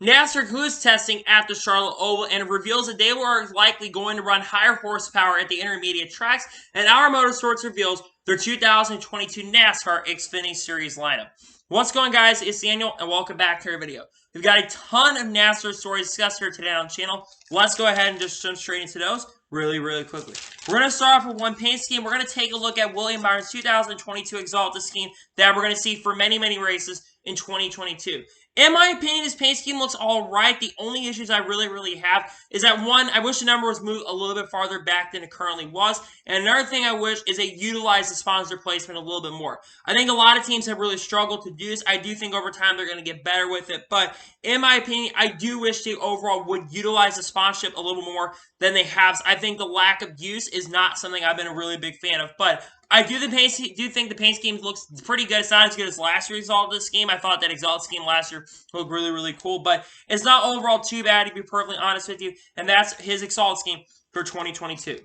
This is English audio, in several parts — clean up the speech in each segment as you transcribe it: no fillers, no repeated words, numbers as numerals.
NASCAR who is testing at the Charlotte Oval and reveals that they are likely going to run higher horsepower at the intermediate tracks, and Our Motorsports reveals their 2022 NASCAR Xfinity Series lineup. What's going on, guys? It's Daniel, and welcome back to our video. We've got a ton of NASCAR stories discussed here today on the channel. Let's go ahead and just jump straight into those really quickly. We're going to start off with one paint scheme. We're going to take a look at William Byron's 2022 Exalted scheme that we're going to see for many races in 2022. In my opinion, this paint scheme looks all right. The only issues I really have is that, one, I wish the number was moved a little bit farther back than it currently was. And another thing I wish is they utilize the sponsor placement a little bit more. I think a lot of teams have really struggled to do this. I do think over time they're going to get better with it. But in my opinion, I do wish they overall would utilize the sponsorship a little more than they have. I think the lack of use is not something I've been a really big fan of. But I do think the paint scheme looks pretty good. It's not as good as last year's Exalted scheme. I thought that Exalted scheme last year looked really cool, but it's not overall too bad, to be perfectly honest with you. And that's his Exalted scheme for 2022.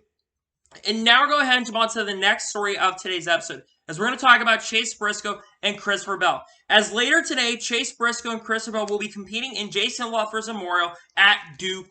And now we're going ahead and jump on to the next story of today's episode, as we're going to talk about Chase Briscoe and Christopher Bell. As later today, Chase Briscoe and Christopher Bell will be competing in Jason Luffer's Memorial at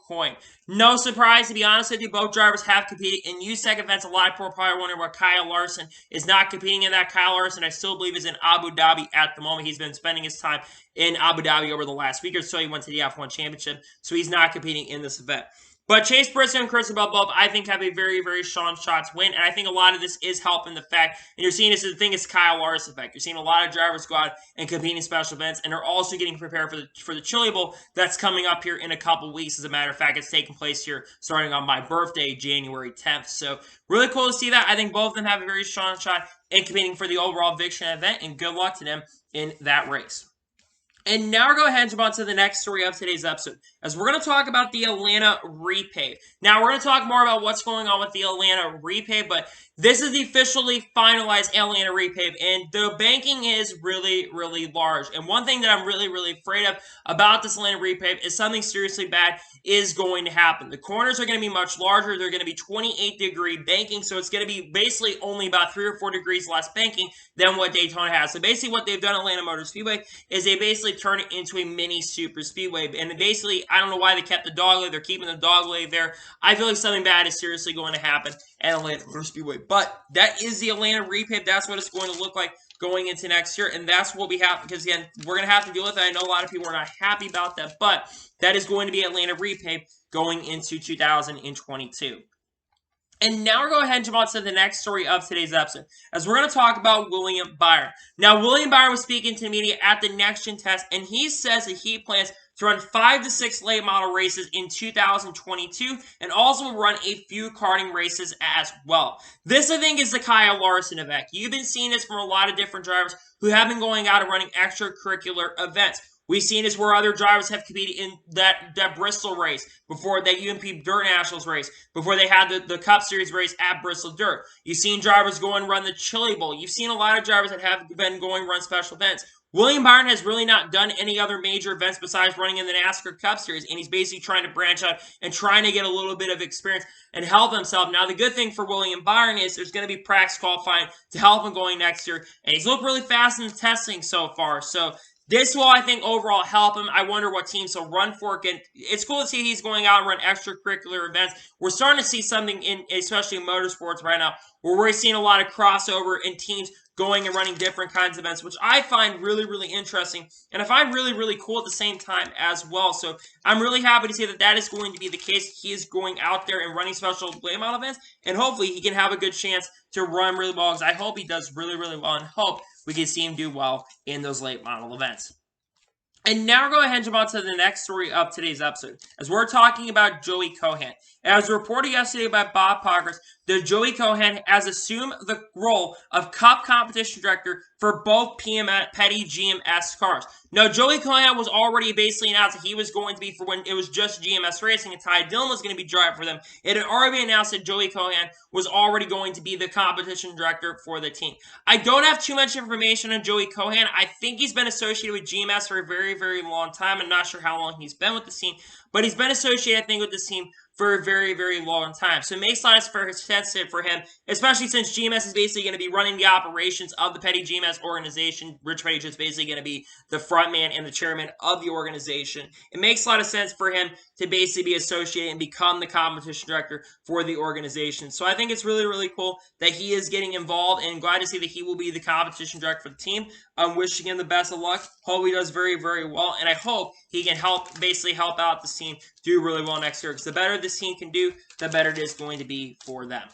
Cohen. No surprise, to be honest with you, both drivers have competed in USAC events. A lot of people are probably wondering why Kyle Larson is not competing in that. Kyle Larson, I still believe, is in Abu Dhabi at the moment. He's been spending his time in Abu Dhabi over the last week or so. He went to the F1 Championship, so he's not competing in this event. But Chase Briscoe and Christopher Bell both, I think, have a very strong shot to win. And I think a lot of this is helping the fact, and you're seeing this, the thing is Kyle Larson effect. You're seeing a lot of drivers go out and compete in special events, and they're also getting prepared for the Chili Bowl that's coming up here in a couple weeks. As a matter of fact, it's taking place here starting on my birthday, January 10th. So really cool to see that. I think both of them have a very strong shot in competing for the overall victory event, and good luck to them in that race. And now we're going to go ahead and jump on to the next story of today's episode, as we're going to talk about the Atlanta repave. Now, we're going to talk more about what's going on with the Atlanta repave, but this is the officially finalized Atlanta repave, and the banking is really large. And one thing that I'm really afraid of about this Atlanta repave is something seriously bad is going to happen. The corners are going to be much larger. They're going to be 28-degree banking, so it's going to be basically only about 3 or 4 degrees less banking than what Daytona has. So basically what they've done at Atlanta Motor Speedway is they basically turn it into a mini super speedway. And basically, I don't know why they kept the dog leg. They're keeping the dog leg there. I feel like something bad is seriously going to happen at Atlanta Motor Speedway. But that is the Atlanta repave. That's what it's going to look like going into next year. And that's what we have, because again, we're going to have to deal with it. I know a lot of people are not happy about that, but that is going to be Atlanta repave going into 2022. And now we're going to go ahead and jump on to the next story of today's episode, as we're going to talk about William Byron. Now, William Byron was speaking to the media at the Next Gen Test, and he says that he plans to run 5 to 6 late model races in 2022, and also will run a few karting races as well. This, I think, is the Kyle Larson effect. You've been seeing this from a lot of different drivers who have been going out and running extracurricular events. We've seen this where other drivers have competed in that Bristol race, before that UMP Dirt Nationals race, before they had the Cup Series race at Bristol Dirt. You've seen drivers go and run the Chili Bowl. You've seen a lot of drivers that have been going run special events. William Byron has really not done any other major events besides running in the NASCAR Cup Series, and he's basically trying to branch out and trying to get a little bit of experience and help himself. Now, the good thing for William Byron is there's going to be practice qualifying to help him going next year, and he's looked really fast in the testing so far. So this will, I think, overall help him. I wonder what teams he'll run for. Again, it's cool to see he's going out and run extracurricular events. We're starting to see something, especially in motorsports right now, where we're seeing a lot of crossover in teams going and running different kinds of events, which I find really interesting, and I find really cool at the same time as well. So I'm really happy to see that that is going to be the case. He is going out there and running special late model events, and hopefully he can have a good chance to run really well, because I hope he does really well, and hope we can see him do well in those late model events. And now we're going ahead and jump on to the next story of today's episode, as we're talking about Joey Cohen. As reported yesterday by Bob Pockrass, that Joey Cohen has assumed the role of Cup Competition Director for both Petty GMS cars. Now, Joey Cohen was already basically announced that he was going to be for when it was just GMS Racing and Ty Dillon was going to be driving for them. It had already been announced that Joey Cohen was already going to be the competition director for the team. I don't have too much information on Joey Cohen. I think he's been associated with GMS for a very long time. I'm not sure how long he's been with the team, but he's been associated, I think, with this team for a very, very long time. So it makes a lot of sense for him, especially since GMS is basically going to be running the operations of the Petty GMS organization. Rich Petty is basically going to be the front man and the chairman of the organization. It makes a lot of sense for him to basically be associated and become the competition director for the organization. So I think it's really, really cool that he is getting involved, and glad to see that he will be the competition director for the team. I'm wishing him the best of luck. Hope he does very, very well, and I hope he can basically help out this team do really well next year, because the better this team can do, the better it is going to be for them.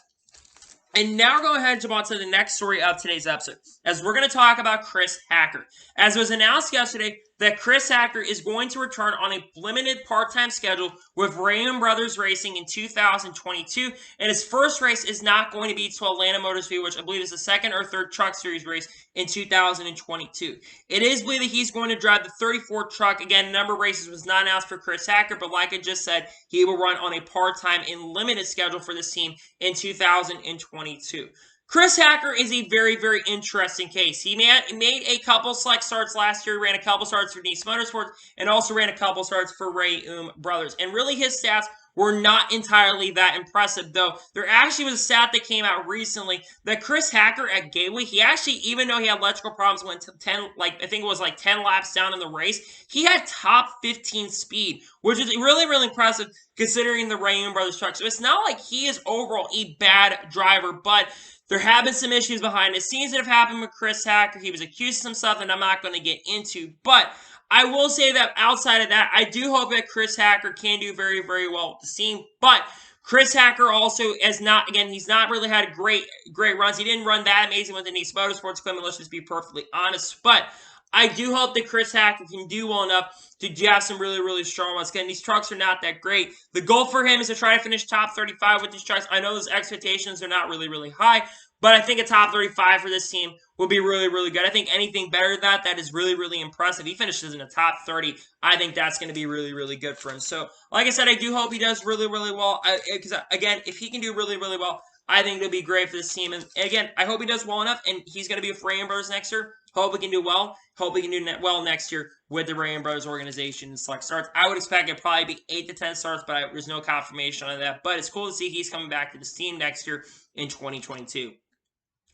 And now we're going ahead and jump on to the next story of today's episode, as we're going to talk about Chris Hacker. As was announced yesterday, that Chris Hacker is going to return on a limited part-time schedule with Raymond Brothers Racing in 2022, and his first race is not going to be to Atlanta Motor Speedway, which I believe is the second or third Truck Series race in 2022. It is believed that he's going to drive the 34 truck. Again, the number of races was not announced for Chris Hacker, but like I just said, he will run on a part-time and limited schedule for this team in 2022. Chris Hacker is a very, very interesting case. He made a couple select starts last year, ran a couple starts for Nice Motorsports, and also ran a couple starts for Ray Brothers. And really, his stats were not entirely that impressive, though. There actually was a stat that came out recently that Chris Hacker at Gateway, he actually, even though he had electrical problems, went to 10, I think it was 10 laps down in the race, he had top 15 speed, which is really, really impressive considering the Ray Brothers truck. So it's not like he is overall a bad driver, but there have been some issues behind the scenes that have happened with Chris Hacker. He was accused of some stuff that I'm not going to get into. But I will say that outside of that, I do hope that Chris Hacker can do very, very well with the team. But Chris Hacker also has not, again, he's not really had great runs. He didn't run that amazing with the Nice Motorsports equipment, let's just be perfectly honest. But I do hope that Chris Hacker can do well enough to have some really, really strong ones. Again, these trucks are not that great. The goal for him is to try to finish top 35 with these trucks. I know those expectations are not really, really high, but I think a top 35 for this team would be really, really good. I think anything better than that, that is really, really impressive. If he finishes in the top 30, I think that's going to be really, really good for him. So, like I said, I do hope he does really, really well. Because, again, if he can do really, really well, I think it'll be great for this team. And, again, I hope he does well enough, and he's going to be a Ray Brothers next year. Hope we can do well. Hope we can do well next year with the Ray Brothers organization and select starts. I would expect it probably be 8 to 10 starts, but there's no confirmation on that. But it's cool to see he's coming back to this team next year in 2022.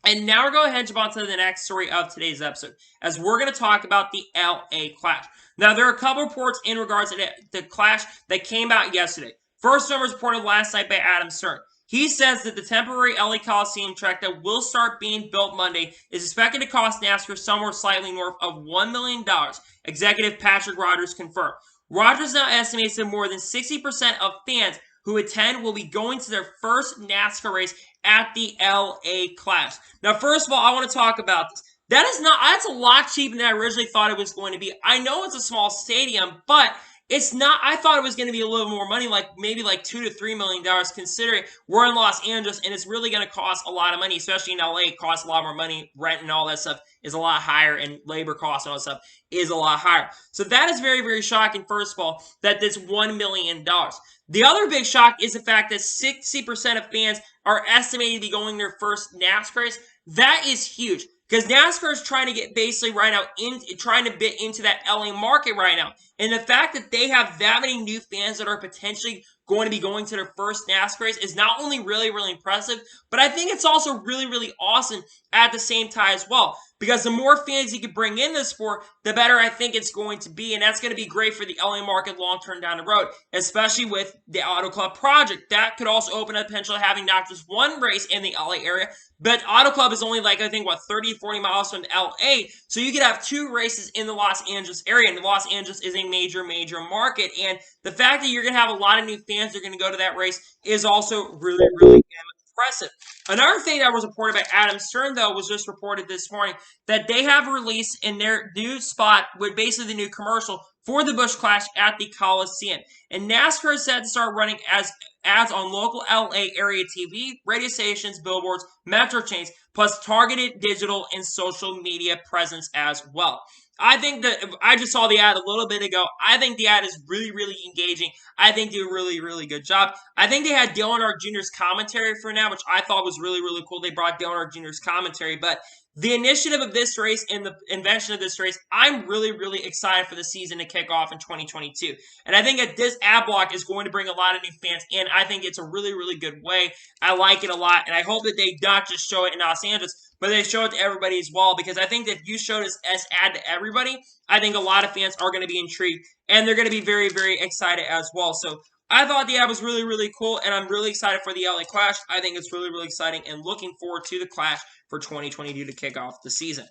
And now we're going ahead and jump on to the next story of today's episode, as we're going to talk about the LA Clash. Now, there are a couple reports in regards to the Clash that came out yesterday. First one was reported last night by Adam Stern. He says that the temporary LA Coliseum track that will start being built Monday is expected to cost NASCAR somewhere slightly north of $1 million, Executive Patrick Rogers confirmed. Rogers now estimates that more than 60% of fans who attend will be going to their first NASCAR race at the LA Clash. Now, first of all, I want to talk about this. That's a lot cheaper than I originally thought it was going to be. I know it's a small stadium, but it's not. I thought it was going to be a little more money, maybe $2 to $3 million, considering we're in Los Angeles and it's really going to cost a lot of money, especially in LA. It costs a lot more money. Rent and all that stuff is a lot higher, and labor costs and all that stuff is a lot higher. So that is very, very shocking, first of all, that it's $1 million. The other big shock is the fact that 60% of fans are estimated to be going their first NASCAR race. That is huge, because NASCAR is trying to get basically right now trying to bit into that LA market right now. And the fact that they have that many new fans that are potentially going to be going to their first NASCAR race is not only really, really impressive, but I think it's also really, really awesome at the same time as well. Because the more fans you can bring in this sport, the better I think it's going to be. And that's going to be great for the LA market long-term down the road, especially with the Auto Club project. That could also open up potential having not just one race in the LA area, but Auto Club is only 30, 40 miles from LA. So you could have 2 races in the Los Angeles area. And Los Angeles is a major, major market. And the fact that you're going to have a lot of new fans that are going to go to that race is also really, really impressive. Another thing that was reported by Adam Stern, though, was just reported this morning that they have released in their new spot with basically the new commercial for the Busch Clash at the Coliseum. And NASCAR is set to start running ads on local LA area TV, radio stations, billboards, metro chains, plus targeted digital and social media presence as well. I think that I just saw the ad a little bit ago. I think the ad is really, really engaging. I think they do a really, really good job. I think they had Dale Earnhardt Jr.'s commentary for now, which I thought was really, really cool. They brought Dale Earnhardt Jr.'s commentary, but the initiative of this race and the invention of this race, I'm really, really excited for the season to kick off in 2022. And I think that this ad block is going to bring a lot of new fans in. I think it's a really, really good way. I like it a lot, and I hope that they not just show it in Los Angeles, but they show it to everybody as well, because I think that if you show this ad to everybody, I think a lot of fans are going to be intrigued, and they're going to be very, very excited as well. So I thought the ad was really, really cool, and I'm really excited for the LA Clash. I think it's really, really exciting, and looking forward to the Clash for 2022 to kick off the season.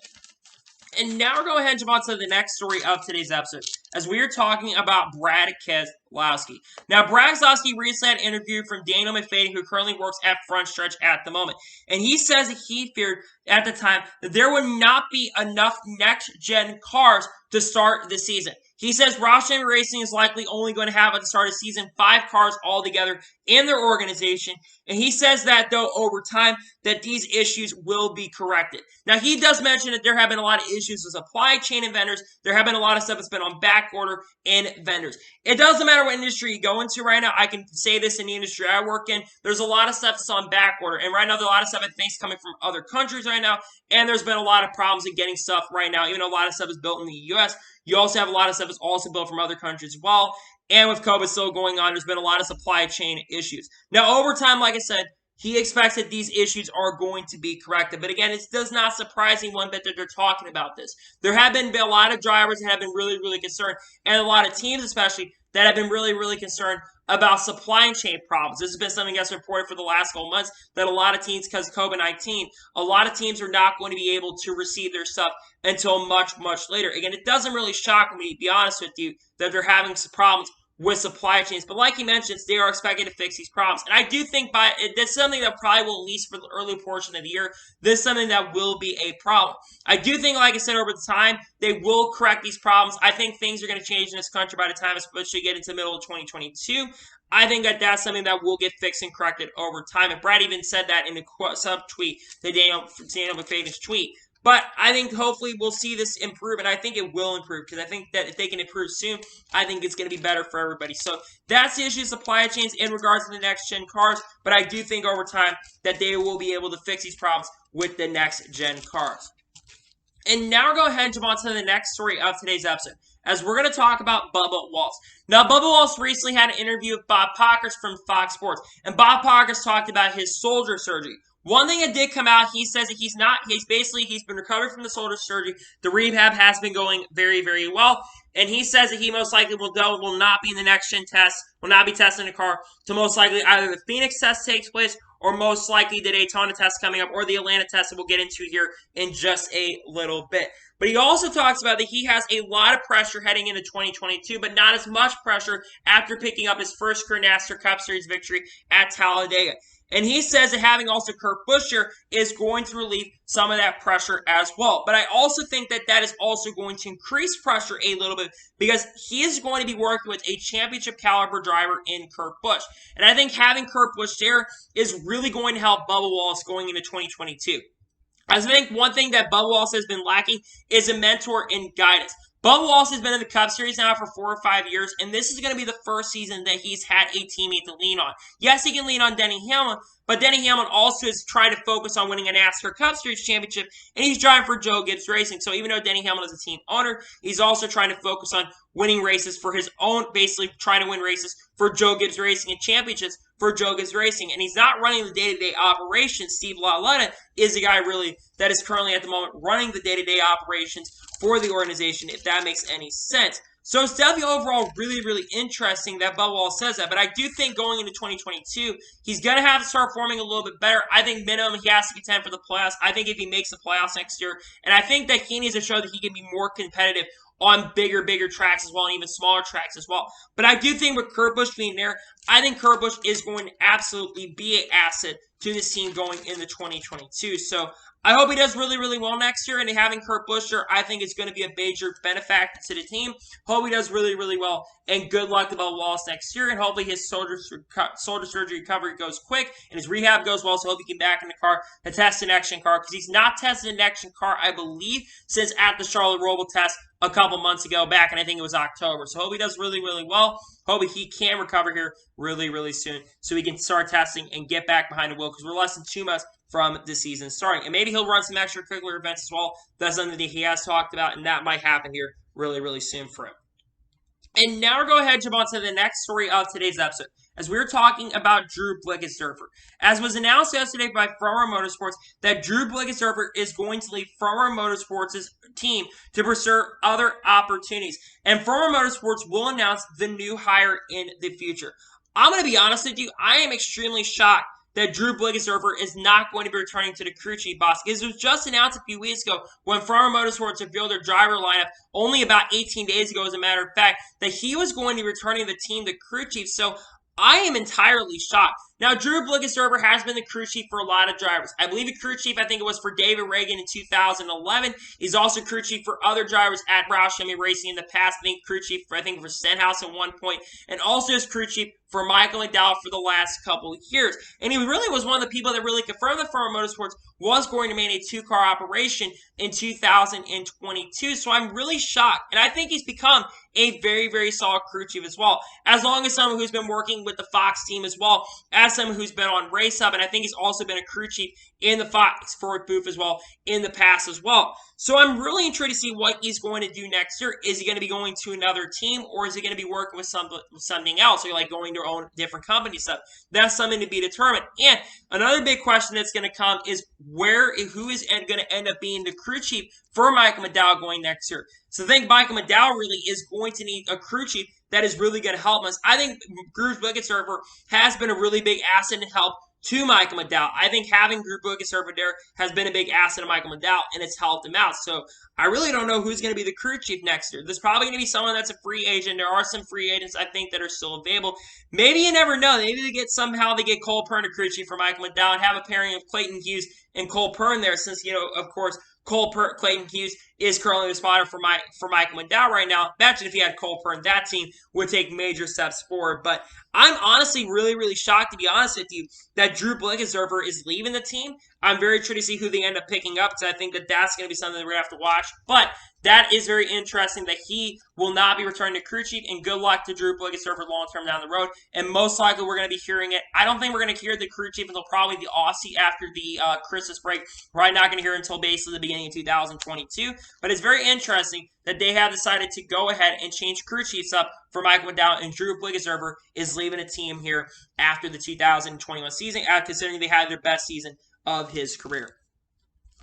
And now we're going ahead and jump on to the next story of today's episode, as we are talking about Brad Keselowski. Now, Brad Keselowski recently had an interview from Daniel Moffatt, who currently works at Front Stretch at the moment. And he says that he feared at the time that there would not be enough next-gen cars to start the season. He says Roush Racing is likely only going to have at the start of the season 5 cars altogether in their organization. And he says that, though, over time, that these issues will be corrected. Now, he does mention that there have been a lot of issues with supply chain and vendors. There have been a lot of stuff that's been on back order in vendors. It doesn't matter what industry you go into right now. I can say this in the industry I work in. There's a lot of stuff that's on back order. And right now, there's a lot of stuff I think is coming from other countries right now. And there's been a lot of problems in getting stuff right now. Even though a lot of stuff is built in the U.S., you also have a lot of stuff that's also built from other countries as well. And with COVID still going on, there's been a lot of supply chain issues. Now, over time, like I said, he expects that these issues are going to be corrected. But again, it does not surprise me one bit that they're talking about this. There have been a lot of drivers that have been really, really concerned, and a lot of teams especially, that have been really, really concerned about supply chain problems. This has been something that's reported for the last couple months, that a lot of teams, because of COVID-19, a lot of teams are not going to be able to receive their stuff until much, much later. Again, it doesn't really shock me, to be honest with you, that they're having some problems with supply chains. But like he mentions, they are expected to fix these problems. And I do think that's something that probably will, at least for the early portion of the year, this is something that will be a problem. I do think, like I said, over the time, they will correct these problems. I think things are going to change in this country by the time especially get into the middle of 2022. I think that that's something that will get fixed and corrected over time. And Brad even said that in the sub-tweet to Daniel Moffatt's tweet. But I think hopefully we'll see this improve, and I think it will improve, because I think that if they can improve soon, I think it's going to be better for everybody. So that's the issue of supply chains in regards to the next-gen cars, but I do think over time that they will be able to fix these problems with the next-gen cars. And now we're going ahead and jump on to the next story of today's episode, as we're going to talk about Bubba Walsh. Now, Bubba Walsh recently had an interview with Bob Pockrass from Fox Sports, and Bob Pockrass talked about his shoulder surgery. One thing that did come out, he says that he's been recovered from the shoulder surgery. The rehab has been going very, very well. And he says that he most likely will not be in the next-gen test, will not be testing the car, to most likely either the Phoenix test takes place, or most likely the Daytona test coming up, or the Atlanta test that we'll get into here in just a little bit. But he also talks about that he has a lot of pressure heading into 2022, but not as much pressure after picking up his first career NASCAR Cup Series victory at Talladega. And he says that having also Kurt Busch here is going to relieve some of that pressure as well. But I also think that that is also going to increase pressure a little bit, because he is going to be working with a championship caliber driver in Kurt Busch. And I think having Kurt Busch there is really going to help Bubba Walsh going into 2022. I think one thing that Bubba Walsh has been lacking is a mentor and guidance. Bubba Walsh has been in the Cup Series now for 4 or 5 years, and this is going to be the first season that he's had a teammate to lean on. Yes, he can lean on Denny Hamlin, but Denny Hamlin also is trying to focus on winning a NASCAR Cup Series championship, and he's driving for Joe Gibbs Racing. So even though Denny Hamlin is a team owner, he's also trying to focus on winning races for his own, basically trying to win races for Joe Gibbs Racing and championships for Joe Gibbs Racing. And he's not running the day-to-day operations. Steve LaLetta is the guy really that is currently at the moment running the day-to-day operations for the organization, if that makes any sense. So it's definitely overall really, really interesting that Bubba Walsh says that. But I do think going into 2022, he's going to have to start forming a little bit better. I think minimum he has to contend for the playoffs. I think if he makes the playoffs next year, and I think that he needs to show that he can be more competitive on bigger tracks as well, and even smaller tracks as well. But I do think with Kurt Busch being there, I think Kurt Busch is going to absolutely be an asset to this team going into 2022. So I hope he does really, really well next year, and having Kurt Busch there, I think is going to be a major benefactor to the team. Hope he does really, really well, and good luck to Bubba Walsh next year, and hopefully his shoulder surgery recovery goes quick, and his rehab goes well, so I hope he can get back in the car to test an action car, because he's not tested an action car, I believe, since at the Charlotte Roval test a couple months ago back, and I think it was October. So hope he does really, really well. Hope he can recover here really, really soon, so he can start testing and get back behind the wheel will because we're less than 2 months from the season starting. And maybe he'll run some extracurricular events as well. That's something that he has talked about, and that might happen here really, really soon for him. And now we're going to jump on to the next story of today's episode, as we're talking about Drew Blickensderfer. As was announced yesterday by Briscoe Motorsports, that Drew Blickensderfer is going to leave Briscoe Motorsports' team to pursue other opportunities. And Briscoe Motorsports will announce the new hire in the future. I'm going to be honest with you, I am extremely shocked that Drew Blickensderfer is not going to be returning to the crew chief box. It was just announced a few weeks ago when Briscoe Motorsports revealed their driver lineup only about 18 days ago, as a matter of fact, that he was going to be returning the team to crew chief. So I am entirely shocked. Now, Drew Blickensderfer has been the crew chief for a lot of drivers. I believe a crew chief, I think it was for David Reagan in 2011. He's also crew chief for other drivers at Roush Hemi Racing in the past. I think crew chief for Stenhouse at one point. And also as crew chief for Michael McDowell for the last couple of years. And he really was one of the people that really confirmed that Briscoe Motorsports was going to maintain a two-car operation in 2022. So I'm really shocked. And I think he's become a very, very solid crew chief as well. As long as someone who's been working with the Fox team as well, as someone who's been on Race Hub, and I think he's also been a crew chief in the Fox Ford booth as well in the past as well. So I'm really intrigued to see what he's going to do next year. Is he going to be going to another team, or is he going to be working with something else, or like going to own different company stuff? That's something to be determined. And another big question that's going to come is who is going to end up being the crew chief for Michael McDowell going next year. So I think Michael McDowell really is going to need a crew chief that is really going to help us. I think Drew Blickensderfer has been a really big asset and help to Michael McDowell. I think having Drew Blickensderfer there has been a big asset to Michael McDowell, and it's helped him out. So I really don't know who's going to be the crew chief next year. There's probably going to be someone that's a free agent. There are some free agents, I think, that are still available. Maybe you never know. Maybe they get Cole Pearn to crew chief for Michael McDowell and have a pairing of Clayton Hughes and Cole Pearn there, since, of course, Clayton Hughes is currently the spotter for Michael McDowell right now. Imagine if he had Cole Pearn. That team would take major steps forward. But I'm honestly really, really shocked, to be honest with you, that Drew Blickensderfer is leaving the team. I'm very intrigued to see who they end up picking up, because I think that that's going to be something that we're going to have to watch. But that is very interesting that he will not be returning to crew chief, and good luck to Drew Blickensderfer long-term down the road. And most likely we're going to be hearing it. I don't think we're going to hear the crew chief until probably the Aussie after the Christmas break. We're not going to hear it until basically the beginning of 2022. But it's very interesting that they have decided to go ahead and change crew chiefs up for Michael McDowell, and Drew Blickensderfer is leaving a team here after the 2021 season, considering they had their best season of his career.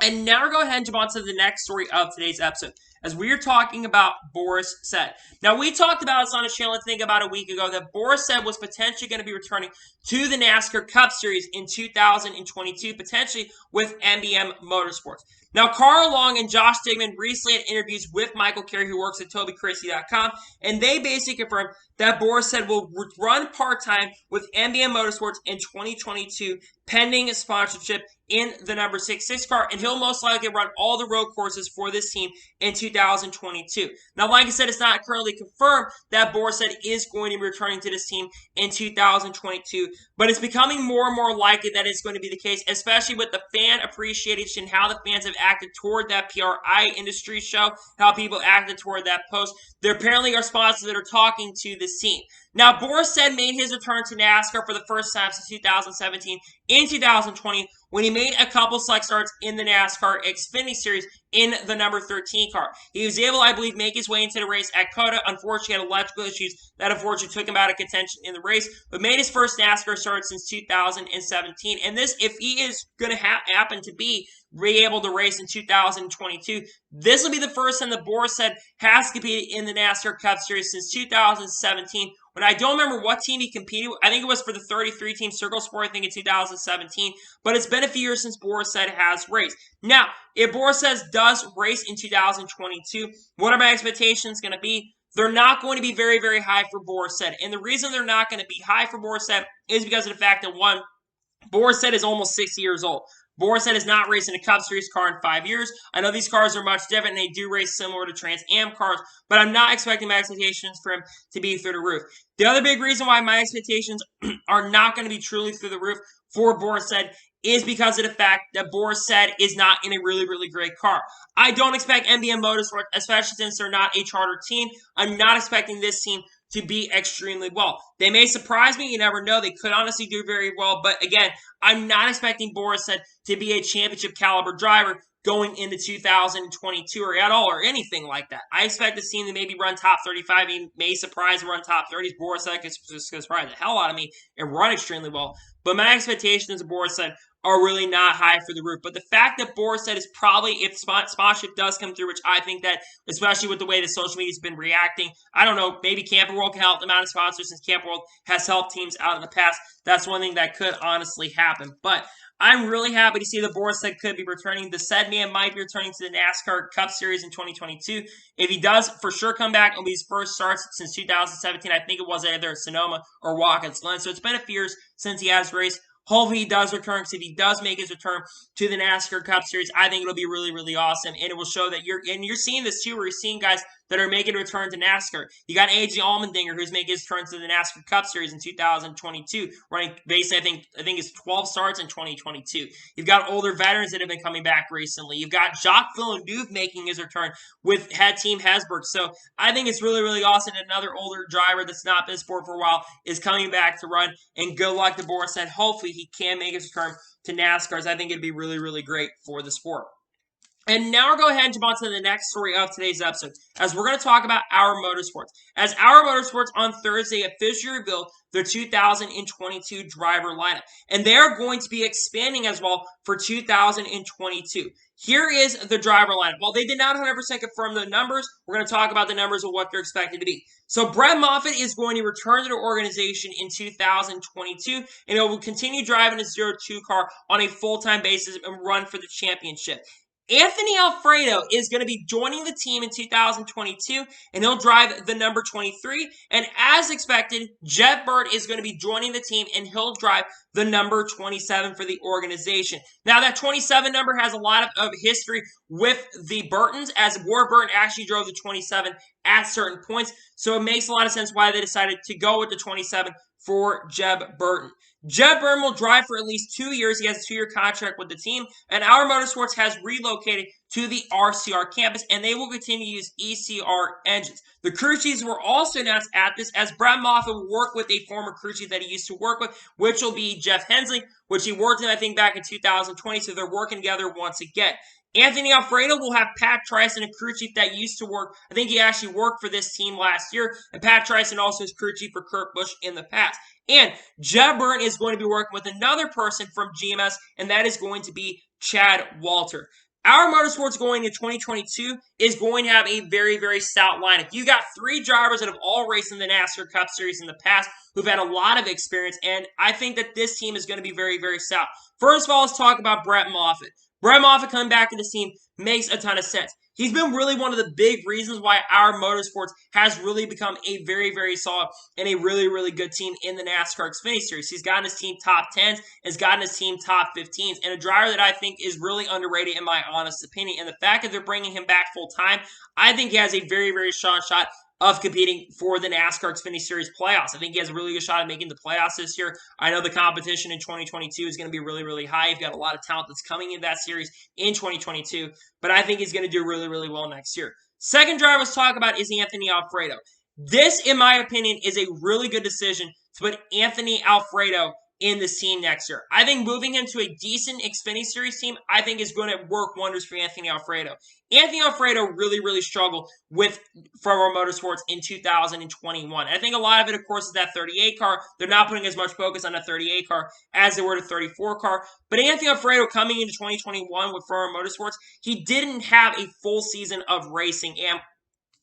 And now we're going to go ahead and jump on to the next story of today's episode, as we are talking about Boris Said. Now, we talked about this on the channel, I think, about a week ago, that Boris Said was potentially going to be returning to the NASCAR Cup Series in 2022, potentially with NBM Motorsports. Now, Carl Long and Josh Stigman recently had interviews with Michael Carey, who works at TobyCrazy.com, and they basically confirmed that Boris Said will run part-time with NBM Motorsports in 2022, pending a sponsorship in the number 66 car, and he'll most likely run all the road courses for this team in 2022. Now, like I said, it's not currently confirmed that Boris Said is going to be returning to this team in 2022, but it's becoming more and more likely that it's going to be the case, especially with the fan appreciation, how the fans have acted toward that PRI industry show, how people acted toward that post. There apparently are sponsors that are talking to this team. Now, Boris Said made his return to NASCAR for the first time since 2017 in 2020, when he made a couple select starts in the NASCAR Xfinity Series in the number 13 car. He was able, I believe, make his way into the race at COTA. Unfortunately, had electrical issues that unfortunately took him out of contention in the race, but made his first NASCAR start since 2017. And this, if he is going to happen to be able to race in 2022, this will be the first time that Boris Said has competed in the NASCAR Cup Series since 2017, when I don't remember what team he competed with. I think it was for the 33-team Circle Sport, I think in 2017. But it's been a few years since Boris Said has raced. Now, if Boris Said does race in 2022, what are my expectations going to be? They're not going to be very, very high for Boris Said. And the reason they're not going to be high for Boris Said is because of the fact that, one, Boris Said is almost 60 years old. Boris Said is not racing a Cup Series car in 5 years. I know these cars are much different, and they do race similar to Trans Am cars, but I'm not expecting my expectations for him to be through the roof. The other big reason why my expectations are not going to be truly through the roof for Boris Said is because of the fact that Boris Said is not in a really, really great car. I don't expect NBM Motorsports, especially since they're not a charter team, I'm not expecting this team to be extremely well. They may surprise me. You never know. They could honestly do very well. But again, I'm not expecting Borset to be a championship caliber driver going into 2022 or at all or anything like that. I expect this team to maybe run top 35. He may surprise and run top 30s. Borset could surprise the hell out of me and run extremely well. But my expectations of Borset are really not high for the roof. But the fact that Borset is probably, if sponsorship does come through, which I think that, especially with the way the social media's been reacting, I don't know, maybe Camping World can help them out as sponsors since Camping World has helped teams out in the past. That's one thing that could honestly happen. But I'm really happy to see the Borset could be returning. The said man might be returning to the NASCAR Cup Series in 2022. If he does for sure come back, it'll be his first starts since 2017. I think it was either Sonoma or Watkins Glen. So it's been a few years since he has raced. Hopefully he does return, because if he does make his return to the NASCAR Cup Series, I think it'll be really, really awesome. And it will show that you're seeing this too, where you're seeing guys that are making a return to NASCAR. You got AJ Allmendinger, who's making his return to the NASCAR Cup Series in 2022, running basically, I think it's 12 starts in 2022. You've got older veterans that have been coming back recently. You've got Jacques Villeneuve making his return with Team Hesburgh. So I think it's really, really awesome. Another older driver that's not been in sport for a while is coming back to run. And good luck to Borset. Hopefully he can make his return to NASCAR. I think it'd be really, really great for the sport. And now we'll go ahead and jump on to the next story of today's episode, as we're going to talk about Our Motorsports. As Our Motorsports on Thursday officially revealed their 2022 driver lineup. And they're going to be expanding as well for 2022. Here is the driver lineup. While they did not 100% confirm the numbers, we're going to talk about the numbers of what they're expected to be. So Brett Moffatt is going to return to the organization in 2022, and he will continue driving a 02 car on a full-time basis and run for the championship. Anthony Alfredo is going to be joining the team in 2022, and he'll drive the number 23. And as expected, Jeb Burton is going to be joining the team, and he'll drive the number 27 for the organization. Now, that 27 number has a lot of history with the Burtons, as Ward Burton actually drove the 27 at certain points. So it makes a lot of sense why they decided to go with the 27 for Jeb Burton. Jeb Burton will drive for at least 2 years. He has a 2-year contract with the team. And Our Motorsports has relocated to the RCR campus, and they will continue to use ECR engines. The crew chiefs were also announced at this, as Brett Moffatt will work with a former crew chief that he used to work with, which will be Jeff Hensley, which he worked in, I think, back in 2020. So they're working together once again. Anthony Alfredo will have Pat Tryson, a crew chief that used to work. I think he actually worked for this team last year. And Pat Tryson also is crew chief for Kurt Busch in the past. And Jeb Burton is going to be working with another person from GMS, and that is going to be Chad Walter. Our Motorsports going into 2022 is going to have a very, very stout lineup. You got 3 drivers that have all raced in the NASCAR Cup Series in the past who've had a lot of experience, and I think that this team is going to be very, very stout. First of all, let's talk about Brett Moffatt. Brett Moffatt coming back to this team makes a ton of sense. He's been really one of the big reasons why Our Motorsports has really become a very, very solid and a really, really good team in the NASCAR Xfinity Series. He's gotten his team top 10s, has gotten his team top 15s, and a driver that I think is really underrated in my honest opinion. And the fact that they're bringing him back full time, I think he has a very, very strong shot of competing for the NASCAR Xfinity Series playoffs. I think he has a really good shot at making the playoffs this year. I know the competition in 2022 is going to be really, really high. You've got a lot of talent that's coming in that series in 2022, but I think he's going to do really, really well next year. Second driver let's talk about is Anthony Alfredo. This, in my opinion, is a really good decision to put Anthony Alfredo in this team next year. I think moving him to a decent Xfinity Series team, I think is going to work wonders for Anthony Alfredo. Anthony Alfredo really, really struggled with Our Motorsports in 2021. I think a lot of it, of course, is that 38 car. They're not putting as much focus on that 38 car as they were the 34 car. But Anthony Alfredo coming into 2021 with Our Motorsports, he didn't have a full season of racing. And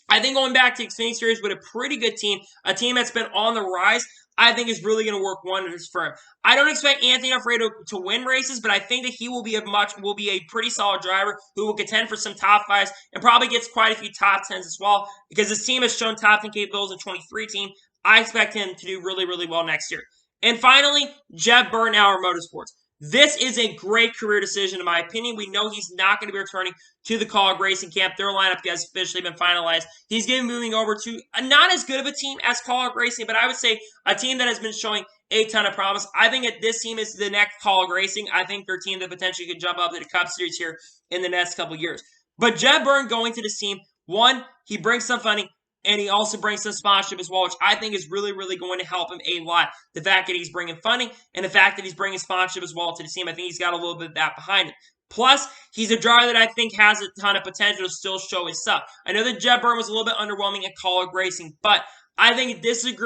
I think going back to Xfinity Series with a pretty good team, a team that's been on the rise, I think is really going to work wonders for him. I don't expect Anthony Alfredo to win races, but I think that he will be a pretty solid driver who will contend for some top 5s and probably gets quite a few top 10s as well, because his team has shown top 10 capabilities in 23 team. I expect him to do really, really well next year. And finally, Jeb Burton, Our Motorsports. This is a great career decision, in my opinion. We know he's not going to be returning to the College Racing Camp. Their lineup has officially been finalized. He's going to be moving over to not as good of a team as College Racing, but I would say a team that has been showing a ton of promise. I think that this team is the next College Racing. I think they're a team that potentially could jump up to the Cup Series here in the next couple years. But Jeb Burton going to this team, one, he brings some funding. And he also brings some sponsorship as well, which I think is really, really going to help him a lot. The fact that he's bringing funding and the fact that he's bringing sponsorship as well to the team, I think he's got a little bit of that behind him. Plus, he's a driver that I think has a ton of potential to still show his stuff. I know that Jeb Burton was a little bit underwhelming at college racing, but I think this is a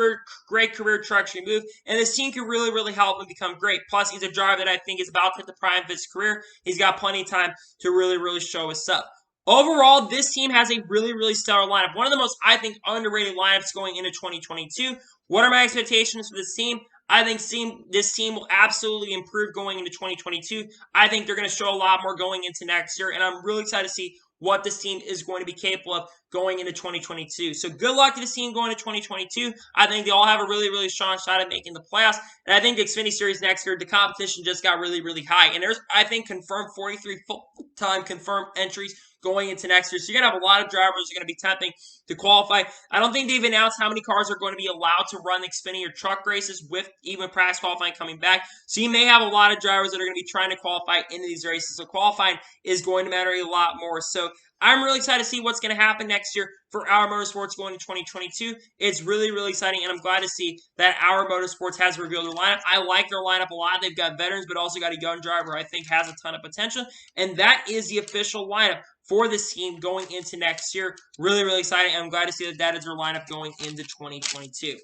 great career trajectory move, and this team can really, really help him become great. Plus, he's a driver that I think is about to hit the prime of his career. He's got plenty of time to really, really show his stuff. Overall, this team has a really, really stellar lineup. One of the most, I think, underrated lineups going into 2022. What are my expectations for this team? I think this team will absolutely improve going into 2022. I think they're going to show a lot more going into next year, and I'm really excited to see what this team is going to be capable of going into 2022. So good luck to this team going into 2022. I think they all have a really, really strong shot at making the playoffs. And I think the Xfinity Series next year, the competition just got really, really high. And there's, I think, confirmed 43 full-time confirmed entries going into next year. So you're going to have a lot of drivers who are going to be tempting to qualify. I don't think they've announced how many cars are going to be allowed to run the Xfinity or truck races with even practice qualifying coming back. So you may have a lot of drivers that are going to be trying to qualify into these races. So qualifying is going to matter a lot more. So I'm really excited to see what's going to happen next year for Our Motorsports going to 2022. It's really, really exciting, and I'm glad to see that Our Motorsports has revealed their lineup. I like their lineup a lot. They've got veterans, but also got a young driver I think has a ton of potential, and that is the official lineup for this team going into next year. Really, really exciting, and I'm glad to see that that is their lineup going into 2022.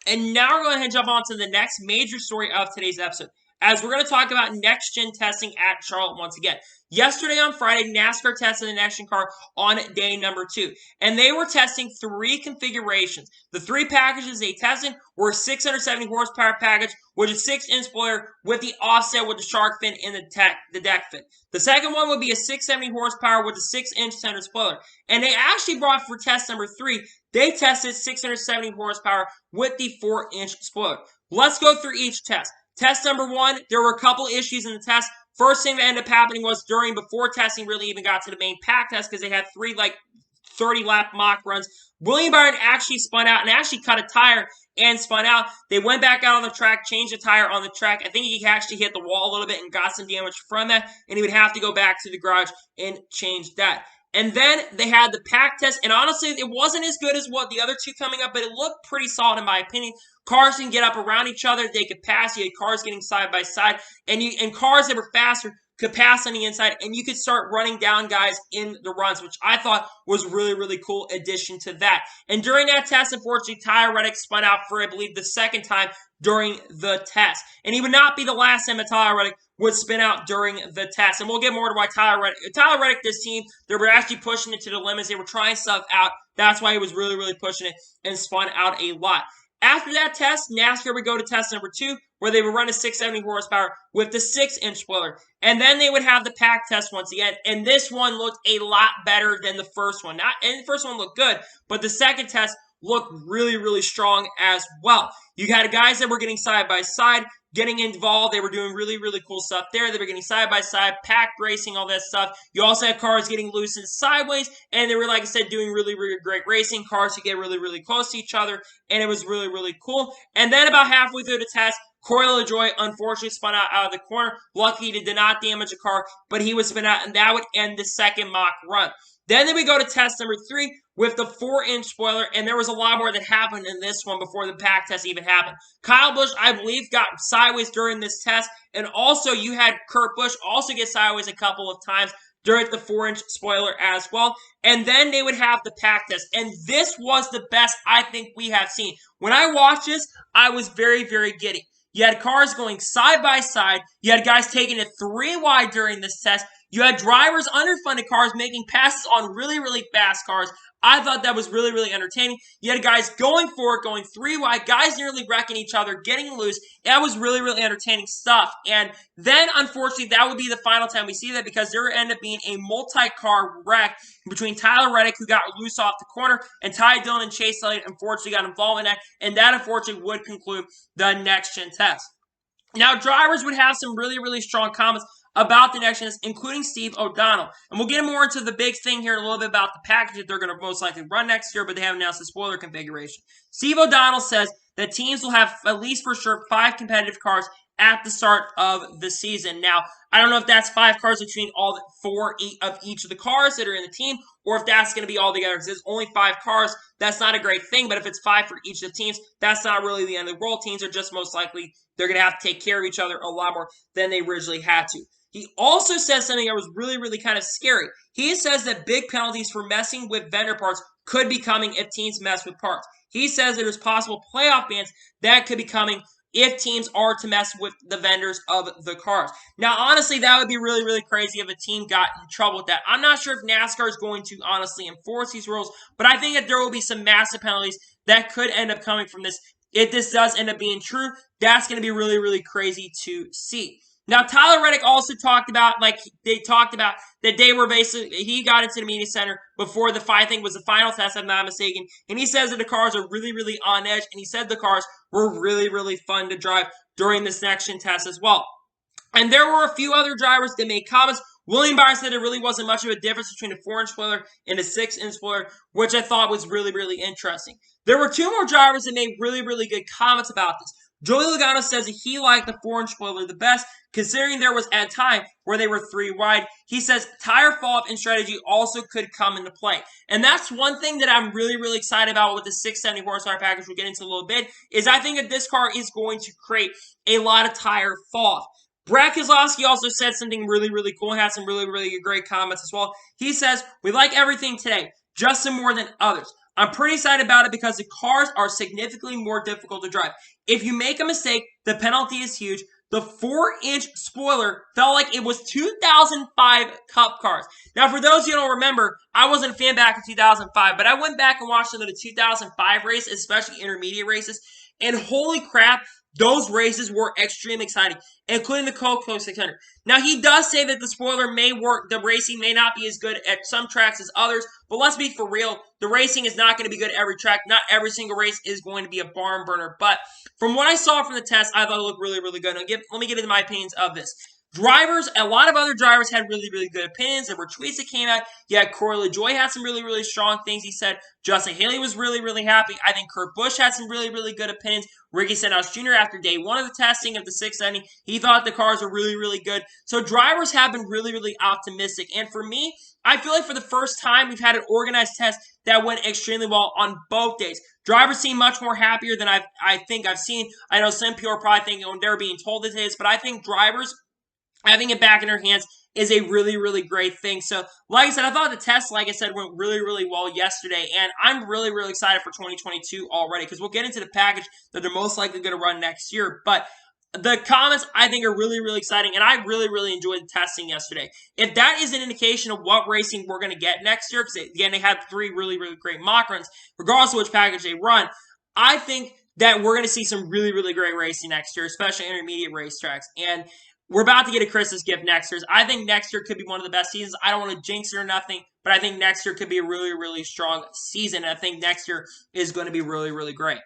And now we're going to jump on to the next major story of today's episode, as we're going to talk about next-gen testing at Charlotte once again. Yesterday on Friday, NASCAR tested the next-gen car on day number 2, and they were testing 3 configurations. The 3 packages they tested were a 670 horsepower package with a 6-inch spoiler with the offset with the shark fin in the deck fin. The second one would be a 670 horsepower with a 6-inch center spoiler. And they actually brought for test number 3, they tested 670 horsepower with the 4-inch spoiler. Let's go through each test. Test number 1, there were a couple issues in the test. First thing that ended up happening was before testing really even got to the main pack test, because they had 3 30-lap mock runs, William Byron actually spun out and actually cut a tire and spun out. They went back out on the track, changed the tire on the track. I think he actually hit the wall a little bit and got some damage from that, and he would have to go back to the garage and change that. And then they had the pack test, and honestly, it wasn't as good as what the other 2 coming up, but it looked pretty solid in my opinion. Cars can get up around each other. They could pass. You had cars getting side by side, and cars that were faster could pass on the inside, and you could start running down guys in the runs, which I thought was really, really cool addition to that. And during that test, unfortunately, Reddick spun out for, I believe, the second time during the test. And he would not be the last time that Reddick would spin out during the test. And we'll get more to why Reddick, this team, they were actually pushing it to the limits. They were trying stuff out. That's why he was really, really pushing it and spun out a lot. After that test, NASCAR would go to test number 2, where they would run a 670 horsepower with the 6-inch spoiler. And then they would have the pack test once again, and this one looked a lot better than the first one. And the first one looked good, but the second test looked really, really strong as well. You had guys that were getting side by side, getting involved. They were doing really, really cool stuff there. They were getting side by side, pack racing, all that stuff. You also had cars getting loose and sideways, and they were, like I said, doing really, really great racing. Cars could get really, really close to each other, and it was really, really cool. And then about halfway through the test, Corey LaJoie unfortunately spun out of the corner. Luckily, he did not damage a car, but he would spin out, and that would end the second mock run. Then we go to test number 3 with the 4-inch spoiler, and there was a lot more that happened in this one before the pack test even happened. Kyle Busch, I believe, got sideways during this test, and also you had Kurt Busch also get sideways a couple of times during the 4-inch spoiler as well. And then they would have the pack test, and this was the best I think we have seen. When I watched this, I was very, very giddy. You had cars going side by side. You had guys taking it 3 wide during this test. You had drivers, underfunded cars, making passes on really, really fast cars. I thought that was really, really entertaining. You had guys going for it, going 3 wide, guys nearly wrecking each other, getting loose. That was really, really entertaining stuff. And then, unfortunately, that would be the final time we see that, because there ended up being a multi-car wreck between Tyler Reddick, who got loose off the corner, and Ty Dillon and Chase Elliott, unfortunately, got involved in that. And that, unfortunately, would conclude the next-gen test. Now, drivers would have some really, really strong comments about the next gens, including Steve O'Donnell. And we'll get more into the big thing here in a little bit about the package that they're going to most likely run next year, but they haven't announced the spoiler configuration. Steve O'Donnell says that teams will have, at least for sure, 5 competitive cars at the start of the season. Now, I don't know if that's 5 cars between all 4 of each of the cars that are in the team, or if that's going to be all together, because there's only 5 cars. That's not a great thing, but if it's 5 for each of the teams, that's not really the end of the world. Teams are just most likely, they're going to have to take care of each other a lot more than they originally had to. He also says something that was really, really kind of scary. He says that big penalties for messing with vendor parts could be coming if teams mess with parts. He says there's possible playoff bans that could be coming if teams are to mess with the vendors of the cars. Now, honestly, that would be really, really crazy if a team got in trouble with that. I'm not sure if NASCAR is going to honestly enforce these rules, but I think that there will be some massive penalties that could end up coming from this. If this does end up being true, that's going to be really, really crazy to see. Now, Tyler Reddick also talked about, that they were basically, he got into the media center before the I think was the final test, if I'm not mistaken, and he says that the cars are really, really on edge, and he said the cars were really, really fun to drive during this next gen test as well. And there were a few other drivers that made comments. William Byron said there really wasn't much of a difference between a 4-inch spoiler and a 6-inch spoiler, which I thought was really, really interesting. There were 2 more drivers that made really, really good comments about this. Joey Logano says that he liked the 4-inch spoiler the best, considering there was a time where they were 3 wide. He says tire fall-off and strategy also could come into play. And that's one thing that I'm really, really excited about with the 670 horsepower package we'll get into a little bit, is I think that this car is going to create a lot of tire fall-off. Brad Keselowski also said something really, really cool and had some really, really great comments as well. He says, "We like everything today, just some more than others. I'm pretty excited about it because the cars are significantly more difficult to drive. If you make a mistake, the penalty is huge. The 4-inch spoiler felt like it was 2005 Cup cars." Now, for those of you who don't remember, I wasn't a fan back in 2005, but I went back and watched some of the 2005 races, especially intermediate races, and holy crap, those races were extremely exciting, including the Coco 600. Now, he does say that the spoiler may work, the racing may not be as good at some tracks as others, but let's be for real, the racing is not going to be good at every track. Not every single race is going to be a barn burner, but from what I saw from the test, I thought it looked really, really good. Let me get into my opinions of this. Drivers, a lot of other drivers had really, really good opinions. There were tweets that came out. Yeah, Corey LaJoy had some really, really strong things. He said Justin Haley was really, really happy. I think Kurt Busch had some really, really good opinions. Ricky Stenhouse Jr. after day 1 of the testing of the 670, he thought the cars were really, really good. So drivers have been really, really optimistic. And for me, I feel like for the first time, we've had an organized test that went extremely well on both days. Drivers seem much more happier than I think I've seen. I know some people are probably thinking, oh, they're being told it is, but I think drivers having it back in their hands is a really, really great thing. So, like I said, I thought the test, like I said, went really, really well yesterday, and I'm really, really excited for 2022 already, because we'll get into the package that they're most likely going to run next year. But the comments, I think, are really, really exciting, and I really, really enjoyed the testing yesterday. If that is an indication of what racing we're going to get next year, because, again, they had 3 really, really great mock runs, regardless of which package they run, I think that we're going to see some really, really great racing next year, especially intermediate racetracks. And we're about to get a Christmas gift next year. I think next year could be one of the best seasons. I don't want to jinx it or nothing, but I think next year could be a really, really strong season. And I think next year is going to be really, really great.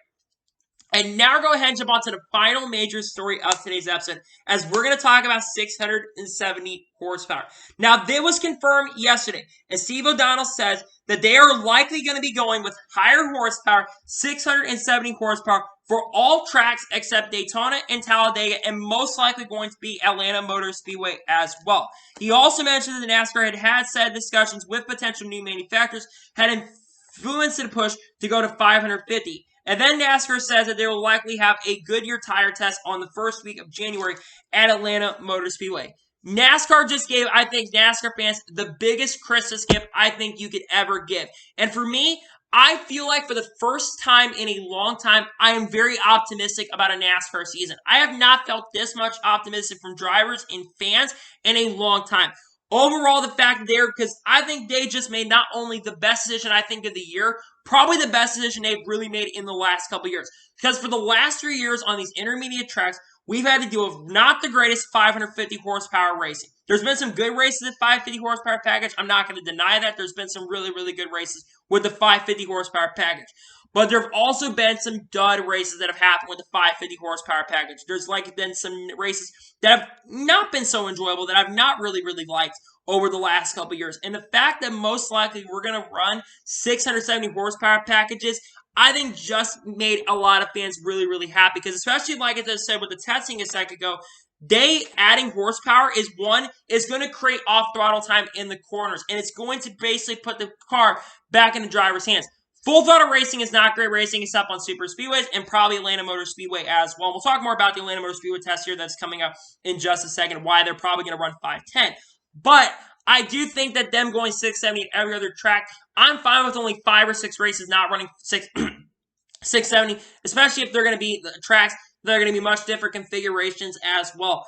And now we're going to go ahead and jump on to the final major story of today's episode, as we're going to talk about 670 horsepower. Now, this was confirmed yesterday, and Steve O'Donnell says that they are likely going to be going with higher horsepower, 670 horsepower, for all tracks except Daytona and Talladega, and most likely going to be Atlanta Motor Speedway as well. He also mentioned that NASCAR had said discussions with potential new manufacturers had influenced the push to go to 550. And then NASCAR says that they will likely have a Goodyear tire test on the first week of January at Atlanta Motor Speedway. NASCAR just gave, I think, NASCAR fans the biggest Christmas gift I think you could ever give. And for me, I feel like for the first time in a long time, I am very optimistic about a NASCAR season. I have not felt this much optimistic from drivers and fans in a long time. Overall, the fact that because I think they just made not only the best decision, I think, of the year, probably the best decision they've really made in the last couple years. Because for the last 3 years on these intermediate tracks, we've had to deal with not the greatest 550 horsepower racing. There's been some good races at 550 horsepower package. I'm not going to deny that. There's been some really, really good races with the 550 horsepower package. But there have also been some dud races that have happened with the 550 horsepower package. There's been some races that have not been so enjoyable, that I've not really, really liked over the last couple years. And the fact that most likely we're going to run 670 horsepower packages, I think just made a lot of fans really, really happy because especially like I just said with the testing a second ago, they adding horsepower is going to create off throttle time in the corners, and it's going to basically put the car back in the driver's hands. Full throttle racing is not great racing except on super speedways and probably Atlanta Motor Speedway as well. We'll talk more about the Atlanta Motor Speedway test here that's coming up in just a second, why they're probably going to run 510. But I do think that them going 670 at every other track, I'm fine with only 5 or 6 races not running 670, especially if they're going to be the tracks that are going to be much different configurations as well.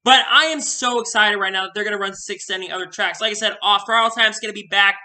But I am so excited right now that they're going to run 670 other tracks. Like I said, off-throttle time is going to be back.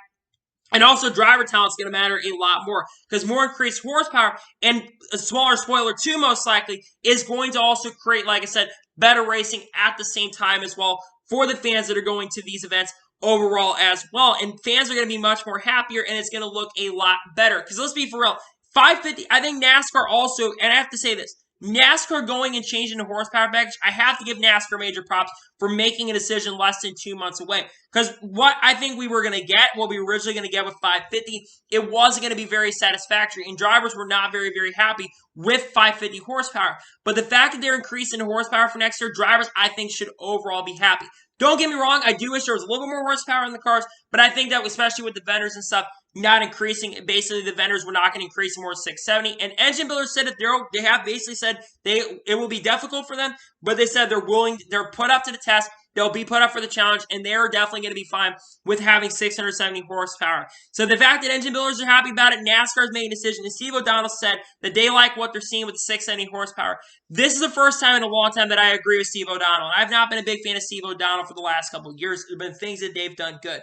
And also driver talent is going to matter a lot more because more increased horsepower and a smaller spoiler too most likely is going to also create, like I said, better racing at the same time as well for the fans that are going to these events overall as well. And fans are going to be much more happier and it's going to look a lot better. Because let's be for real, 550, I think NASCAR also, and I have to say this, NASCAR going and changing the horsepower package, I have to give NASCAR major props for making a decision less than 2 months away. Because what I think we were going to get, what we were originally going to get with 550, it wasn't going to be very satisfactory. And drivers were not very, very happy with 550 horsepower. But the fact that they're increasing the horsepower for next year, drivers, I think, should overall be happy. Don't get me wrong, I do wish there was a little bit more horsepower in the cars, but I think that, especially with the vendors and stuff, not increasing, basically the vendors were not going to increase more 670, and engine builders said that they have basically said it will be difficult for them, but they said they're put up to the test, they'll be put up for the challenge, and they're definitely going to be fine with having 670 horsepower. So the fact that engine builders are happy about it, NASCAR's made a decision, and Steve O'Donnell said that they like what they're seeing with the 670 horsepower. This is the first time in a long time that I agree with Steve O'Donnell. I've not been a big fan of Steve O'Donnell for the last couple of years. There have been things that they've done good.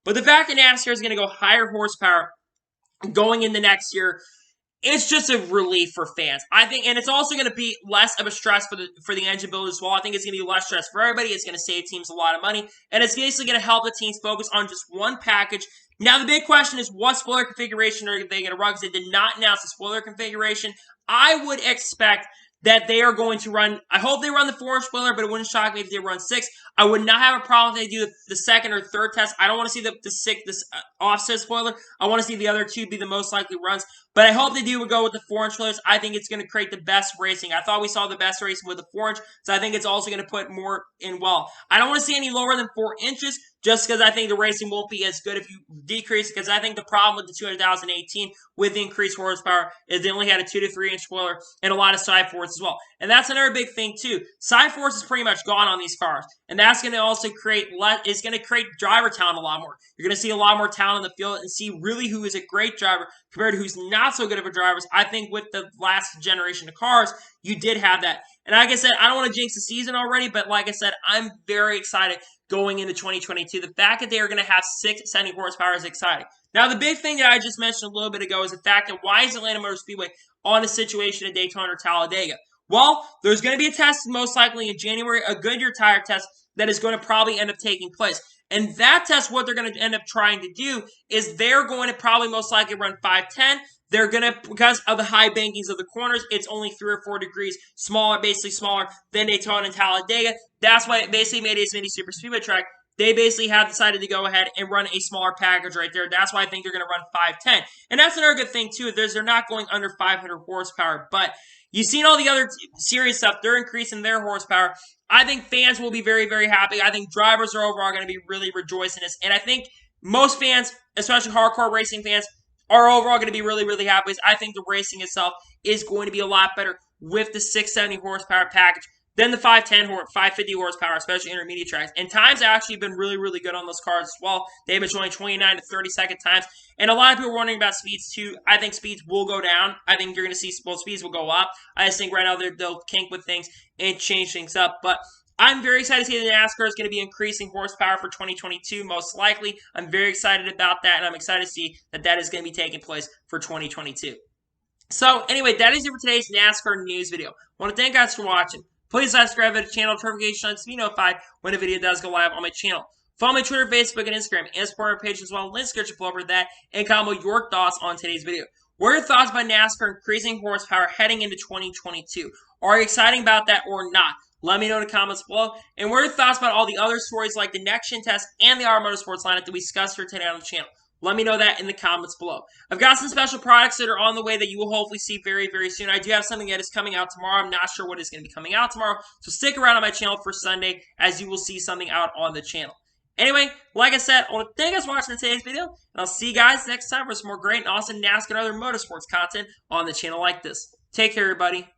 But the fact that NASCAR is going to go higher horsepower going into next year, it's just a relief for fans. I think, and it's also going to be less of a stress for the engine builders as well. I think it's going to be less stress for everybody. It's going to save teams a lot of money, and it's basically going to help the teams focus on just one package. Now, the big question is, what spoiler configuration are they going to run? Because they did not announce the spoiler configuration. I would expect that they are going to run, I hope they run the 4-inch spoiler, but it wouldn't shock me if they run 6. I would not have a problem if they do the second or third test. I don't want to see this offset spoiler. I want to see the other two be the most likely runs. But I hope they do go with the 4-inch spoilers. I think it's going to create the best racing. I thought we saw the best racing with the 4-inch, so I think it's also going to put more in well. I don't want to see any lower than 4 inches, just because I think the racing won't be as good if you decrease, because I think the problem with the 2018 with the increased horsepower is they only had a 2 to 3 inch spoiler and a lot of side force as well. And that's another big thing too. Side force is pretty much gone on these cars, and that's going to also create driver talent a lot more. You're going to see a lot more talent in the field and see really who is a great driver compared to who's not so good of a driver. I think with the last generation of cars, you did have that. And like I said, I don't want to jinx the season already, but like I said, I'm very excited going into 2022. The fact that they are going to have 670 horsepower is exciting. Now, the big thing that I just mentioned a little bit ago is the fact that why is Atlanta Motor Speedway on a situation at Daytona or Talladega? Well, there's going to be a test most likely in January, a Goodyear tire test that is going to probably end up taking place. And that test, what they're going to end up trying to do is they're going to probably most likely run 510. They're going to, because of the high bankings of the corners, it's only 3 or 4 degrees smaller, basically smaller than Daytona and Talladega. That's why it basically made it a mini super speedway track. They basically have decided to go ahead and run a smaller package right there. That's why I think they're going to run 510. And that's another good thing, too. They're not going under 500 horsepower. But you've seen all the other series stuff. They're increasing their horsepower. I think fans will be very, very happy. I think drivers are overall going to be really rejoicing this. And I think most fans, especially hardcore racing fans, are overall going to be really, really happy. I think the racing itself is going to be a lot better with the 670 horsepower package than the 510 or 550 horsepower, especially intermediate tracks. And times have actually been really, really good on those cars as well. They've been showing 29 to 30-second times. And a lot of people are wondering about speeds too. I think speeds will go down. I think you're going to see both speeds will go up. I just think right now they'll kink with things and change things up. But I'm very excited to see that NASCAR is going to be increasing horsepower for 2022, most likely. I'm very excited about that, and I'm excited to see that that is going to be taking place for 2022. So, anyway, that is it for today's NASCAR news video. I want to thank you guys for watching. Please subscribe to the channel, notifications to be notified when a video does go live on my channel. Follow my Twitter, Facebook, and Instagram, and support our page as well. Links description below for that, and comment your thoughts on today's video. What are your thoughts about NASCAR increasing horsepower heading into 2022? Are you excited about that or not? Let me know in the comments below. And what are your thoughts about all the other stories like the next gen test and the Motorsports lineup that we discussed here today on the channel? Let me know that in the comments below. I've got some special products that are on the way that you will hopefully see very, very soon. I do have something that is coming out tomorrow. I'm not sure what is going to be coming out tomorrow, so stick around on my channel for Sunday as you will see something out on the channel. Anyway, like I said, I want to thank you guys for watching today's video, and I'll see you guys next time for some more great and awesome NASCAR and other motorsports content on the channel like this. Take care, everybody.